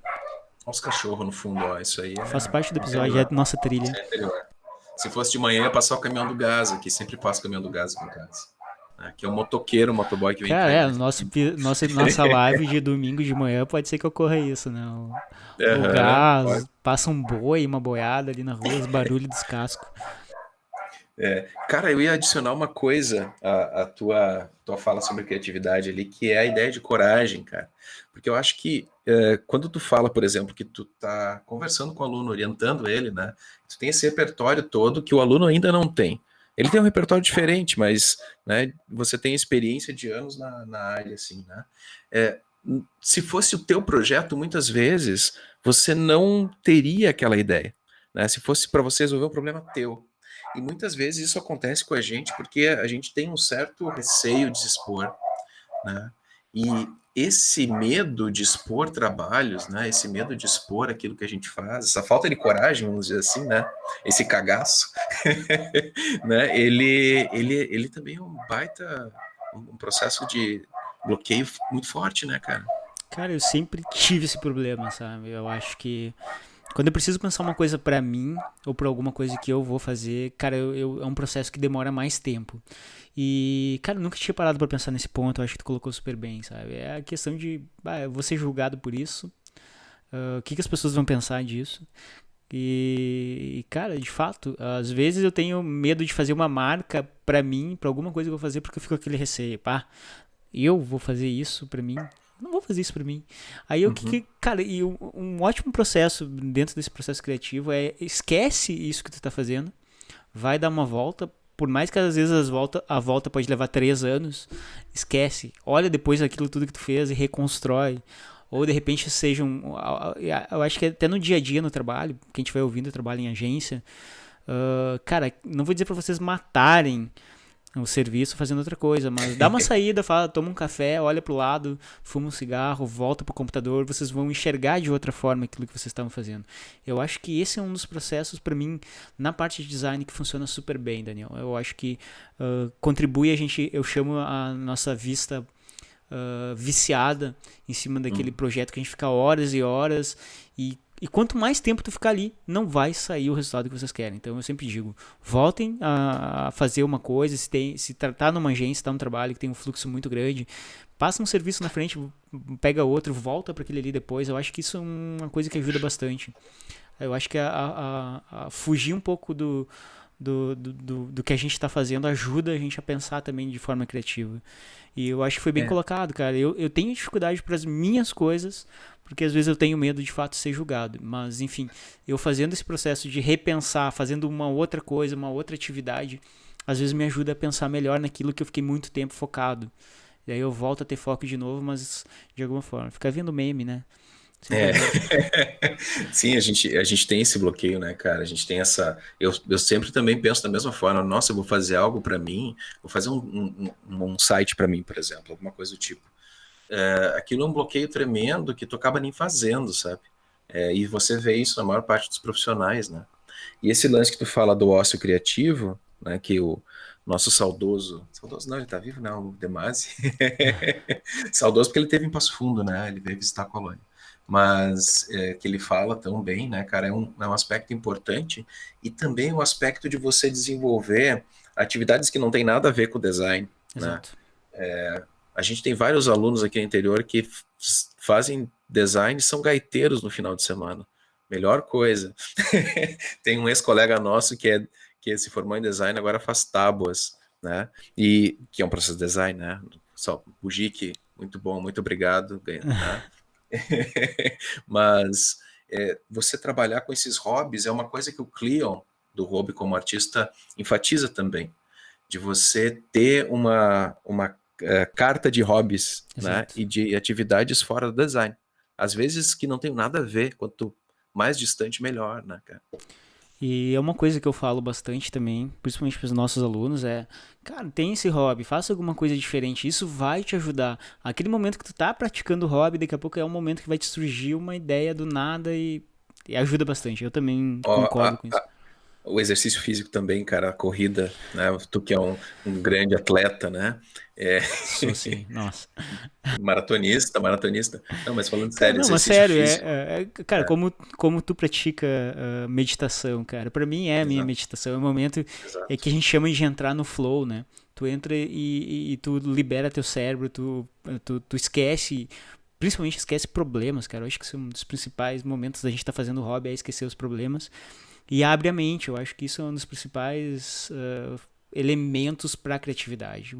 Olha os cachorros no fundo, ó. Isso aí Faz é parte do episódio, é interior. nossa Isso trilha. é interior. Se fosse de manhã, ia passar o caminhão do gás aqui. Sempre passa o caminhão do gás aqui em casa. Aqui é o motoqueiro, o motoboy que vem Cara, entregar. nossa live de domingo de manhã pode ser que ocorra isso, né? O Aham, pode. gás, passa um boi, uma boiada ali na rua, os barulhos dos cascos. Cara, eu ia adicionar uma coisa à tua fala sobre criatividade ali, que é a ideia de coragem, cara. Porque eu acho que quando tu fala, por exemplo, que tu tá conversando com o aluno, orientando ele, né? Tu tem esse repertório todo que o aluno ainda não tem. Ele tem um repertório diferente, mas né, você tem experiência de anos na área, assim, né? É, se fosse o teu projeto, muitas vezes você não teria aquela ideia, né? Se fosse para você resolver um problema teu. E muitas vezes isso acontece com a gente porque a gente tem um certo receio de se expor, né? E esse medo de expor trabalhos, né? Esse medo de expor aquilo que a gente faz, essa falta de coragem, vamos dizer assim, né? Esse cagaço, né? Ele também é um baita, um processo de bloqueio muito forte, né, cara? Cara, eu sempre tive esse problema, sabe? Eu acho que quando eu preciso pensar uma coisa pra mim, ou pra alguma coisa que eu vou fazer, cara, é um processo que demora mais tempo. E, cara, eu nunca tinha parado pra pensar nesse ponto, eu acho que tu colocou super bem, sabe? É a questão de, eu vou ser julgado por isso, o que que as pessoas vão pensar disso? Cara, de fato, às vezes eu tenho medo de fazer uma marca pra mim, pra alguma coisa que eu vou fazer, porque eu fico com aquele receio, pá, eu vou fazer isso pra mim? Não vou fazer isso pra mim. Aí o Uhum. cara, e um ótimo processo dentro desse processo criativo é esquece isso que tu tá fazendo, vai dar uma volta, por mais que às vezes a volta pode levar 3 anos, esquece, olha depois aquilo tudo que tu fez e reconstrói. Ou de repente seja eu acho que até no dia a dia no trabalho, quem estiver ouvindo trabalha em agência, cara, não vou dizer pra vocês matarem o serviço fazendo outra coisa, mas dá uma saída, fala, toma um café, olha pro lado, fuma um cigarro, volta pro computador, vocês vão enxergar de outra forma aquilo que vocês estavam fazendo. Eu acho que esse é um dos processos para mim na parte de design que funciona super bem, Daniel. Eu acho que contribui eu chamo a nossa vista viciada em cima daquele Uhum. projeto que a gente fica horas e horas e quanto mais tempo tu ficar ali, não vai sair o resultado que vocês querem. Então eu sempre digo, voltem a fazer uma coisa, se tratar numa agência, tá num trabalho que tem um fluxo muito grande, passa um serviço na frente, pega outro, volta para aquele ali depois. Eu acho que isso é uma coisa que ajuda bastante. Eu acho que a fugir um pouco do que a gente está fazendo ajuda a gente a pensar também de forma criativa. E eu acho que foi bem É, colocado, cara. Eu tenho dificuldade para as minhas coisas, porque às vezes eu tenho medo de fato ser julgado. Mas, enfim, eu fazendo esse processo de repensar, fazendo uma outra coisa, uma outra atividade, às vezes me ajuda a pensar melhor naquilo que eu fiquei muito tempo focado. E aí eu volto a ter foco de novo, mas de alguma forma. Fica vendo meme, né? é. Simplesmente. Sim, a gente tem esse bloqueio, né, cara? A gente tem essa. Eu sempre também penso da mesma forma. Nossa, eu vou fazer algo para mim, vou fazer um site para mim, por exemplo, alguma coisa do tipo. Aquilo é um bloqueio tremendo que tu acaba nem fazendo, sabe? E você vê isso na maior parte dos profissionais, né? E esse lance que tu fala do ócio criativo, né, que o nosso saudoso não, ele tá vivo, não, o Demasi, saudoso porque ele teve em Passo Fundo, né, ele veio visitar a colônia, mas que ele fala tão bem, né, cara, é um aspecto importante e também um aspecto de você desenvolver atividades que não tem nada a ver com o design, né. Exato. A gente tem vários alunos aqui no interior que fazem design e são gaiteiros no final de semana. Melhor coisa. Tem um ex-colega nosso que se formou em design, agora faz tábuas, né? E que é um processo de design, né? Só Bujique, muito bom, muito obrigado, né? Mas você trabalhar com esses hobbies é uma coisa que o Cleon, do hobby como artista, enfatiza também, de você ter uma carta de hobbies, né? Exato. E de atividades fora do design. Às vezes que não tem nada a ver, quanto mais distante, melhor, né, cara? E é uma coisa que eu falo bastante também, principalmente para os nossos alunos, cara, tem esse hobby, faça alguma coisa diferente, isso vai te ajudar. Aquele momento que tu tá praticando o hobby, daqui a pouco é um momento que vai te surgir uma ideia do nada e ajuda bastante. Eu também Ó, concordo com isso. o exercício físico também, cara, a corrida, né? Tu que é um grande atleta, né? É, Sou assim, nossa. maratonista. Não, mas falando Cara, sério, não, mas exercício sério, físico. cara, É, como tu pratica meditação, cara, pra mim é a minha exato, meditação, é o momento que exato. a gente chama de entrar no flow, né? Tu entra e tu libera teu cérebro, tu esquece, principalmente esquece problemas, cara. Eu acho que esse é um dos principais momentos da gente estar fazendo hobby, é esquecer os problemas e abre a mente. Eu acho que isso é um dos principais elementos pra criatividade,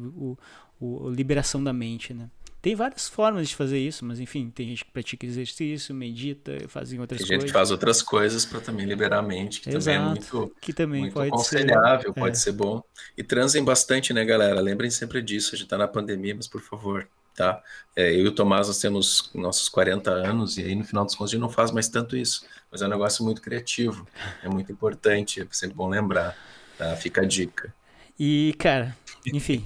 a liberação da mente, né? Tem várias formas de fazer isso, mas enfim, tem gente que pratica exercício, medita, faz outras Tem gente que coisas. faz outras coisas para também liberar a mente, que também é Exato, muito, que também muito pode ser. aconselhável, pode É, ser bom. E transem bastante, né, galera? Lembrem sempre disso. A gente tá na pandemia, mas por favor, tá? Eu e o Tomás, nós temos nossos 40 anos, e aí no final dos contos a gente não faz mais tanto isso. Mas é um negócio muito criativo, é muito importante, é sempre bom lembrar, tá? Fica a dica. e, cara, enfim,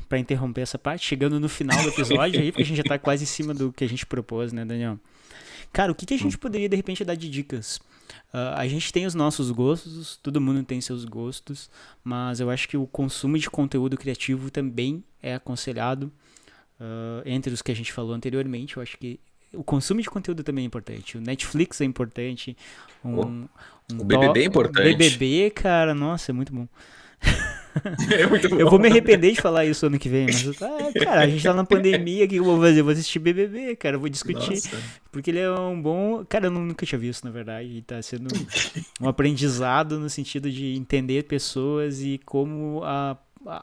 para interromper essa parte, chegando no final do episódio aí, porque a gente já tá quase em cima do que a gente propôs, né, Daniel? Cara, o que a gente poderia de repente dar de dicas? A gente tem os nossos gostos, todo mundo tem seus gostos, mas eu acho que o consumo de conteúdo criativo também é aconselhado. Entre os que a gente falou anteriormente, eu acho que o consumo de conteúdo também é importante. O Netflix é importante. O, Um, o BBB é importante. BBB, cara, nossa, é muito bom. É muito Eu vou bom. me arrepender de falar isso ano que vem, mas, cara, a gente tá na pandemia, o que eu vou fazer? Eu vou assistir BBB, cara, eu vou discutir. Nossa. Porque ele é um bom. Cara, eu nunca tinha visto, na verdade, e tá sendo um aprendizado no sentido de entender pessoas e como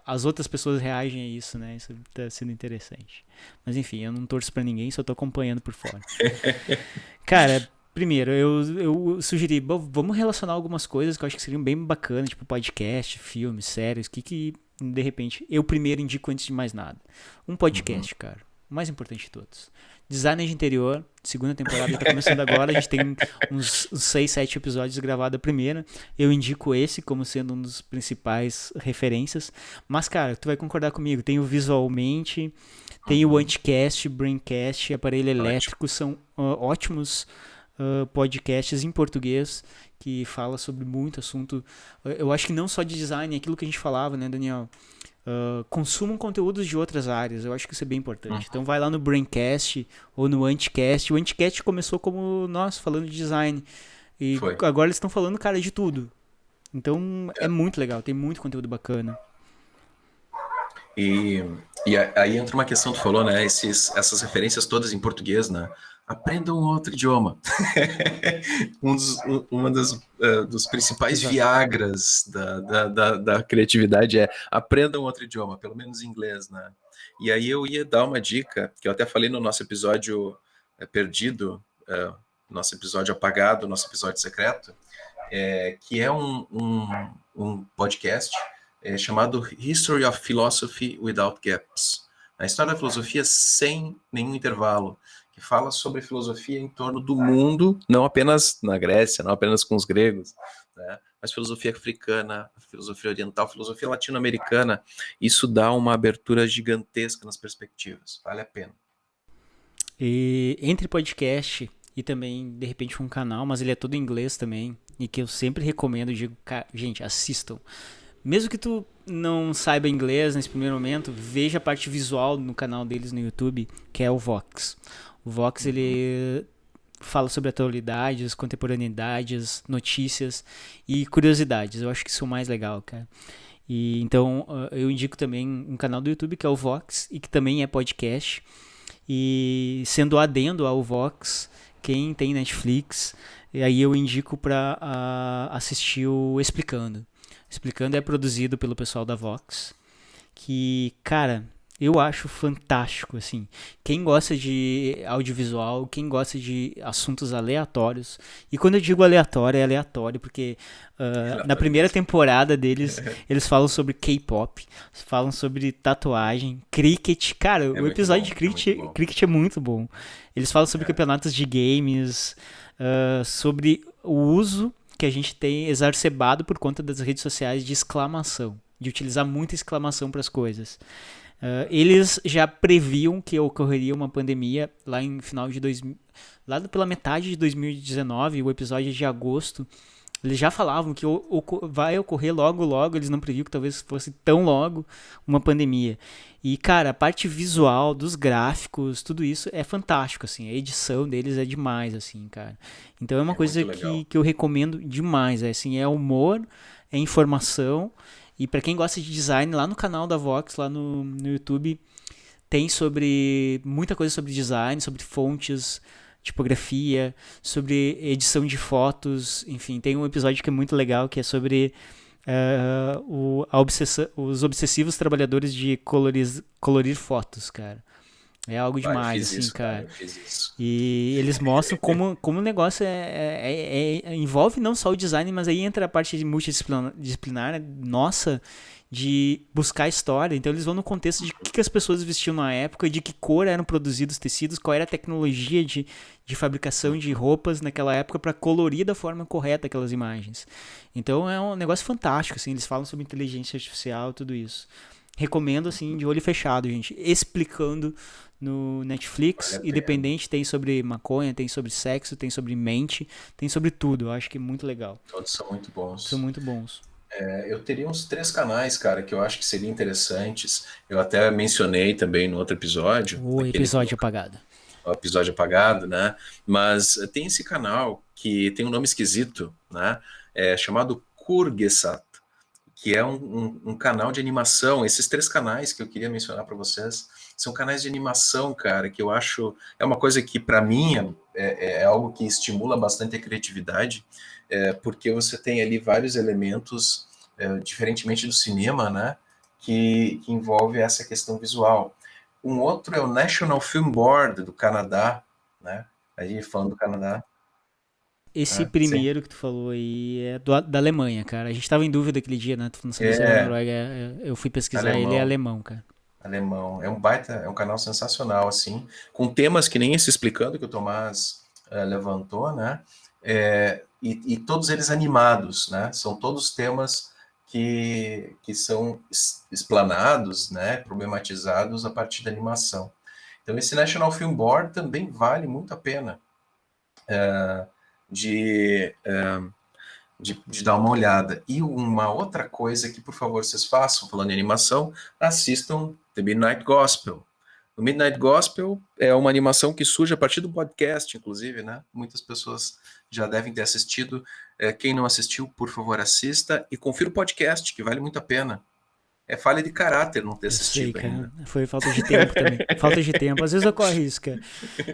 as outras pessoas reagem a isso, né? Isso tá sendo interessante. Mas enfim, eu não torço pra ninguém, só tô acompanhando por fora. Cara, primeiro, eu sugeri, vamos relacionar algumas coisas que eu acho que seriam bem bacanas, tipo podcast, filmes, séries, que de repente, eu primeiro indico antes de mais nada. Um Uhum. podcast, cara. O mais importante de todos. Designer de interior, segunda temporada tá começando agora, a gente tem uns 6, 7 episódios gravados a primeira. Eu indico esse como sendo um dos principais referências. Mas, cara, tu vai concordar comigo, tem o Visualmente, tem o Uhum. Anticast, Braincast, Aparelho Ótimo. Elétrico, são ótimos podcasts em português que fala sobre muito assunto. Eu acho que não só de design, é aquilo que a gente falava, né, Daniel? Consumam conteúdos de outras áreas, eu acho que isso é bem importante. Então Uhum. vai lá no Braincast ou no Anticast. O Anticast começou como nós, falando de design. E Foi. agora eles estão falando, cara, de tudo. Então é É. muito legal, tem muito conteúdo bacana. E, aí entra uma questão que tu falou, né? Essas referências todas em português, né? Aprenda um outro idioma. Uma dos principais Exato. viagras da criatividade é aprenda um outro idioma, pelo menos inglês, né? E aí eu ia dar uma dica, que eu até falei no nosso episódio perdido, nosso episódio apagado, nosso episódio secreto, que é um podcast chamado History of Philosophy Without Gaps. A história da filosofia sem nenhum intervalo, que fala sobre filosofia em torno do mundo, não apenas na Grécia, não apenas com os gregos, né? Mas filosofia africana, filosofia oriental, filosofia latino-americana. Isso dá uma abertura gigantesca nas perspectivas. Vale a pena. E entre podcast e também, de repente, um canal, mas ele é todo em inglês também, e que eu sempre recomendo, digo, gente, assistam. Mesmo que tu não saiba inglês nesse primeiro momento, veja a parte visual no canal deles no YouTube, que é o Vox. O Vox, Uhum. ele fala sobre atualidades, contemporaneidades, notícias e curiosidades. Eu acho que isso é o mais legal, cara. E então eu indico também um canal do YouTube que é o Vox e que também é podcast. E sendo adendo ao Vox, quem tem Netflix, e aí eu indico para assistir o Explicando. Explicando é produzido pelo pessoal da Vox, que, cara, eu acho fantástico, assim. Quem gosta de audiovisual, quem gosta de assuntos aleatórios, e quando eu digo aleatório, é aleatório, porque na Relatório primeira mesmo. temporada deles, eles falam sobre K-pop, falam sobre tatuagem, cricket. Cara, É o muito episódio bom, de é muito cricket, bom. cricket é muito bom. Eles falam sobre É, campeonatos de games, sobre o uso que a gente tem exacerbado por conta das redes sociais de exclamação, de utilizar muita exclamação para as coisas. Eles já previam que ocorreria uma pandemia lá em final de lá pela metade de 2019, o episódio de agosto. Eles já falavam que vai ocorrer logo, logo. Eles não previam que talvez fosse tão logo uma pandemia. E, cara, a parte visual dos gráficos, tudo isso é fantástico, assim. A edição deles é demais, assim, cara. Então é uma é coisa muito que, legal. que eu recomendo demais. Assim, é humor, é informação. E para quem gosta de design, lá no canal da Vox, lá no YouTube, tem sobre muita coisa sobre design, sobre fontes, tipografia, sobre edição de fotos, enfim, tem um episódio que é muito legal que é sobre os obsessivos trabalhadores de colorir fotos, cara. É algo Ah, eu demais, fiz assim, isso, cara, cara. eu fiz isso. E eles mostram como o negócio envolve não só o design, mas aí entra a parte de multidisciplinar, nossa, de buscar história. Então eles vão no contexto de o que as pessoas vestiam na época, de que cor eram produzidos os tecidos, qual era a tecnologia de fabricação de Uhum. roupas naquela época para colorir da forma correta aquelas imagens. Então é um negócio fantástico, assim, eles falam sobre inteligência artificial, tudo isso. Recomendo, assim, de olho fechado, gente. Explicando no Vale Netflix. a pena. Independente, tem sobre maconha, tem sobre sexo, tem sobre mente, tem sobre tudo. Eu acho que é muito legal. Todos são muito São bons. muito bons. Eu teria uns 3 canais, cara, que eu acho que seriam interessantes. Eu até mencionei também no outro episódio, O aquele episódio apagado. o episódio apagado, né? Mas tem esse canal que tem um nome esquisito, né? Chamado Kurgesat, que é um canal de animação. Esses 3 canais que eu queria mencionar para vocês são canais de animação, cara, que eu acho é uma coisa que para mim é algo que estimula bastante a criatividade, porque você tem ali vários elementos, diferentemente do cinema, né, que envolve essa questão visual. Um outro é o National Film Board do Canadá, né? Aí falando do Canadá, Esse né? Sim. primeiro que tu falou aí é da Alemanha, cara. A gente tava em dúvida aquele dia, né? Tu não sabia se era É Noruega. Eu fui pesquisar, ele é alemão. alemão, cara. Alemão. É um baita, é um canal sensacional, assim, com temas que nem esse explicando que o Tomás levantou, né? E todos eles animados, né? São todos temas que são explanados, né? Problematizados a partir da animação. Então, esse National Film Board também vale muito a pena de, de dar uma olhada. E uma outra coisa que, por favor, vocês façam, falando em animação, assistam The Midnight Gospel. O Midnight Gospel é uma animação que surge a partir do podcast, inclusive, né? Muitas pessoas já devem ter assistido. Quem não assistiu, por favor, assista e confira o podcast, que vale muito a pena. É falha de caráter não ter Eu sei, assistido cara. ainda. Foi falta de tempo também. Falta de tempo. Às vezes ocorre isso, cara.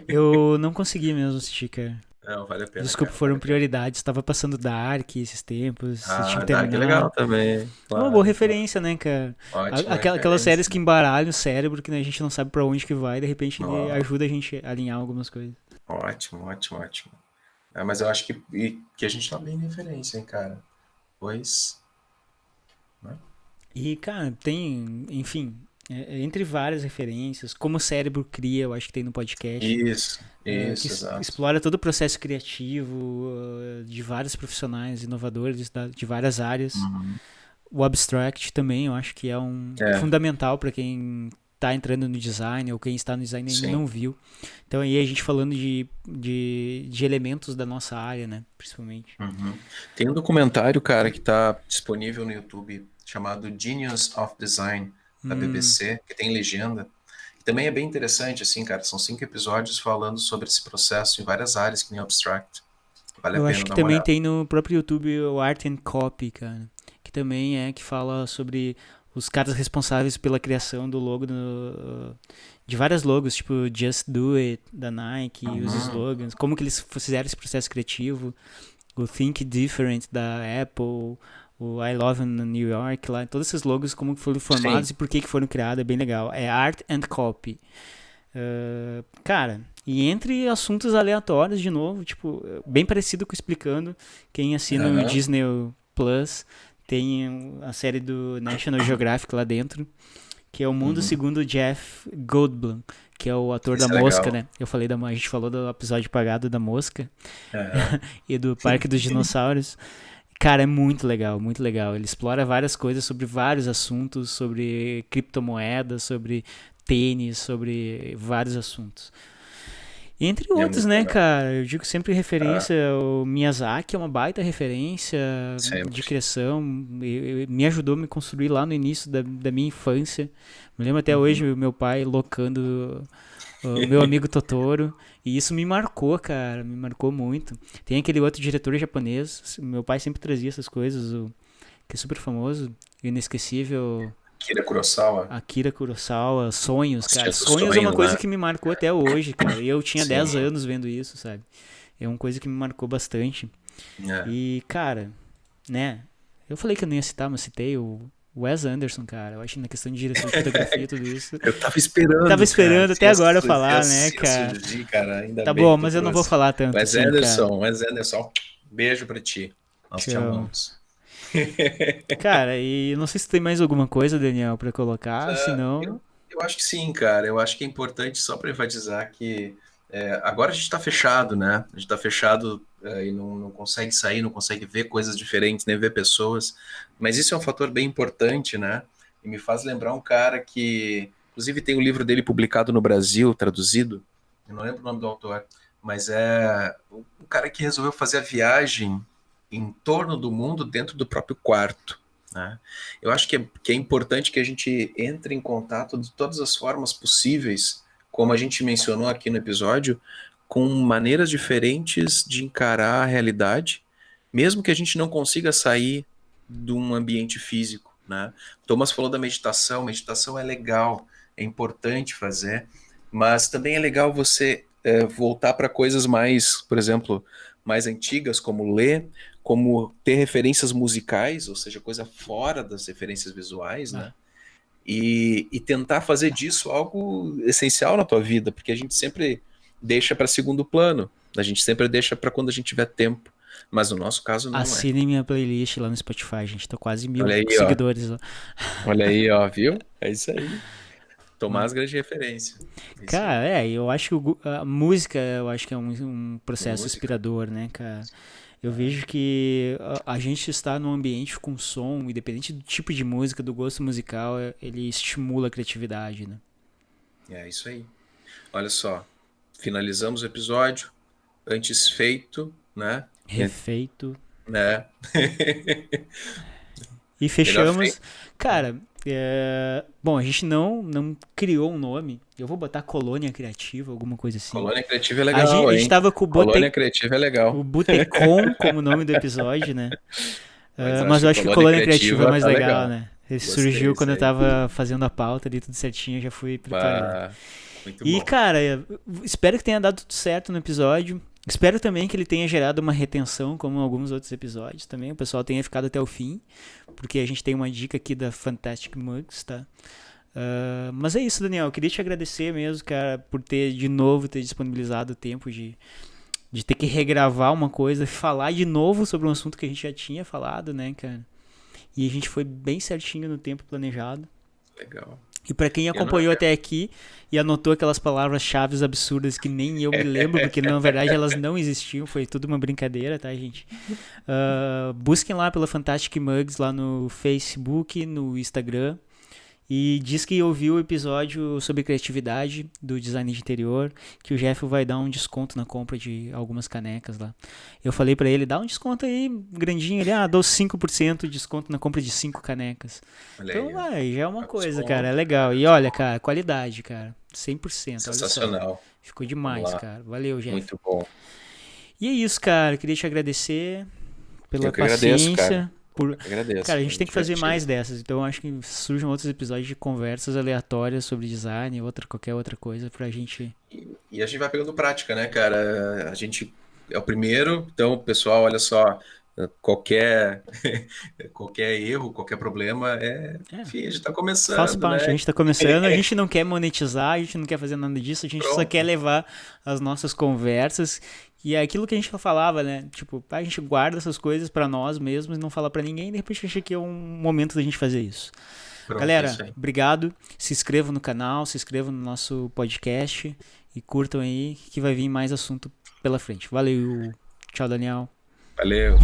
Eu não consegui mesmo assistir, cara. Não, vale a pena, Desculpa, cara, vale foram a pena. prioridades. Estava passando Dark esses tempos. Eu tinha Ah, que Dark é terminar. legal também. É uma boa Claro, claro. referência, né, cara? Ótima Aquelas séries referência. que embaralham o cérebro, que né, a gente não sabe pra onde que vai, de repente ele Ó, ajuda a gente a alinhar algumas coisas. ótimo, ótimo, ótimo. Mas eu acho que a gente tá bem em referência, hein, cara. Pois, né? E, cara, tem, enfim, entre várias referências, como o cérebro cria, eu acho que tem no podcast, que Isso, exato. explora todo o processo criativo de vários profissionais inovadores de várias áreas. Uhum. O Abstract também, eu acho que é É, fundamental para quem está entrando no design ou quem está no design e ainda sim. não viu. Então aí a gente falando de elementos da nossa área, né, principalmente. Uhum. Tem um documentário, cara, que tá disponível no YouTube, chamado Genius of Design, da Hum, BBC, que tem legenda. Que também é bem interessante, assim, cara. São 5 episódios falando sobre esse processo em várias áreas, que nem Abstract. Vale a eu acho pena que dar uma também olhada. tem no próprio YouTube o Art and Copy, cara, que também que fala sobre os caras responsáveis pela criação do logo de várias logos, tipo Just Do It da Nike, os Uhum. slogans, como que eles fizeram esse processo criativo, o Think Different da Apple, o I Love in New York, lá, todos esses logos como foram formados Sim. e por que foram criados, é bem legal. É Art and Copy. Cara, e entre assuntos aleatórios, de novo, tipo, bem parecido com explicando, quem assina o Aham. Disney Plus tem a série do National Geographic lá dentro, que é o Mundo Uhum. Segundo Jeff Goldblum, que é o ator da Esse é Mosca, legal. né? A gente falou do episódio pagado da Mosca Aham. e do Parque dos Dinossauros. Cara, é muito legal, muito legal. Ele explora várias coisas sobre vários assuntos, sobre criptomoedas, sobre tênis, sobre vários assuntos. Entre É outros, muito né, legal. cara? Eu digo sempre Ah, referência. O Miyazaki é uma baita referência de sempre. criação. Me ajudou a me construir lá no início da minha infância. Me lembro até hoje Uhum. o meu pai locando o meu amigo Totoro. E isso me marcou, cara. Me marcou muito. Tem aquele outro diretor japonês. Meu pai sempre trazia essas coisas. Que é super famoso. O inesquecível Kira Kurosawa, Akira Kurosawa, Sonhos, Os cara. Dias dos Sonhos é uma Sonhos, coisa né? que me marcou até hoje, cara. E eu tinha 10 Sim. anos vendo isso, sabe? É uma coisa que me marcou bastante. É. E, cara, né? Eu falei que eu não ia citar, mas citei o Wes Anderson, cara. Eu acho que na questão de direção de fotografia e tudo isso. Eu tava Tava esperando, cara. esperando até agora eu falar, né, Ia cara? surgir, cara. Ainda Tá bem bom, que tu mas eu não vou trouxe. falar tanto assim, cara. Wes Anderson, beijo pra ti. Nós te Tchau. amamos. Cara, e não sei se tem mais alguma coisa, Daniel, pra colocar, senão. Eu acho que sim, cara. Eu acho que é importante só para enfatizar que agora a gente está fechado, né? A gente está fechado e não consegue sair, não consegue ver coisas diferentes, nem ver pessoas. Mas isso é um fator bem importante, né? E me faz lembrar um cara que, inclusive, tem o livro dele publicado no Brasil, traduzido. Eu não lembro o nome do autor, mas é um cara que resolveu fazer a viagem em torno do mundo dentro do próprio quarto, né? Eu acho que é importante que a gente entre em contato de todas as formas possíveis como a gente mencionou aqui no episódio, com maneiras diferentes de encarar a realidade, mesmo que a gente não consiga sair de um ambiente físico, né? Thomas falou da meditação. Meditação é legal, é importante fazer, mas também é legal você voltar para coisas mais, por exemplo, mais antigas, como ler, como ter referências musicais, ou seja, coisa fora das referências visuais, né? E tentar fazer disso algo essencial na tua vida, porque a gente sempre deixa para segundo plano, a gente sempre deixa para quando a gente tiver tempo, mas no nosso caso não é. Assinem minha playlist lá no Spotify, a gente tá quase 1000 Olha aí, seguidores lá. Olha aí, ó, viu? É isso aí. Tomás, grande referência. É isso aí. Cara, eu acho que a música, eu acho que é um processo Música. inspirador, né, cara? Eu vejo que a gente está num ambiente com som, independente do tipo de música, do gosto musical, ele estimula a criatividade, né? É isso aí. Olha só, finalizamos o episódio, antes feito, né? Refeito. Né? E Melhor fechamos. feito. Cara, bom, a gente não criou um nome. Eu vou botar Colônia Criativa, alguma coisa assim. Colônia Criativa é A legal, gente hein? tava com Colônia Criativa é o legal. Botecom como nome do episódio, né? Mas acho eu que acho que o Colônia Criativa é mais tá legal, né? Ele Gostei, surgiu quando eu isso aí. tava fazendo a pauta ali, tudo certinho, eu já fui preparando. Bah, muito E, bom. cara, espero que tenha dado tudo certo no episódio. Espero também que ele tenha gerado uma retenção, como em alguns outros episódios também. O pessoal tenha ficado até o fim, porque a gente tem uma dica aqui da Fantastic Mugs, tá? Mas é isso, Daniel. Eu queria te agradecer mesmo, cara, por ter de novo ter disponibilizado o tempo de ter que regravar uma coisa, falar de novo sobre um assunto que a gente já tinha falado, né, cara? E a gente foi bem certinho no tempo planejado. Legal. E pra quem acompanhou até aqui e anotou aquelas palavras-chave absurdas que nem eu me lembro, porque na verdade elas não existiam, foi tudo uma brincadeira, tá, gente? Busquem lá pela Fantastic Mugs, lá no Facebook, no Instagram. E diz que ouviu o episódio sobre criatividade do design de interior, que o Jeff vai dar um desconto na compra de algumas canecas lá. Eu falei pra ele, dá um desconto aí, grandinho, ele, dou 5% de desconto na compra de 5 canecas. Olha Então, aí, já é uma ó. coisa, Desconto, cara, é legal. E olha, cara, qualidade, cara, 100%, olha só. sensacional. Ficou demais, Vamos lá. cara. Valeu, Jeff. Muito bom. E é isso, cara, queria te agradecer pela Eu que agradeço, paciência. Agradeço. Cara, a gente tem que fazer divertido. mais dessas, então eu acho que surjam outros episódios de conversas aleatórias sobre design, qualquer outra coisa pra gente. E a gente vai pegando prática, né, cara? A gente é o primeiro, então, pessoal, olha só, qualquer erro, qualquer problema, enfim, a gente tá começando, Faz parte, né? a gente tá começando, a gente não quer monetizar, a gente não quer fazer nada disso, a gente só Pronto. quer levar as nossas conversas. E é aquilo que a gente falava, né? Tipo, a gente guarda essas coisas pra nós mesmos e não fala pra ninguém, e de repente acha que é um momento da gente fazer isso. Pronto, Galera, é isso aí. obrigado. Se inscrevam no canal, se inscrevam no nosso podcast e curtam aí que vai vir mais assunto pela frente. Valeu. Tchau, Daniel. Valeu.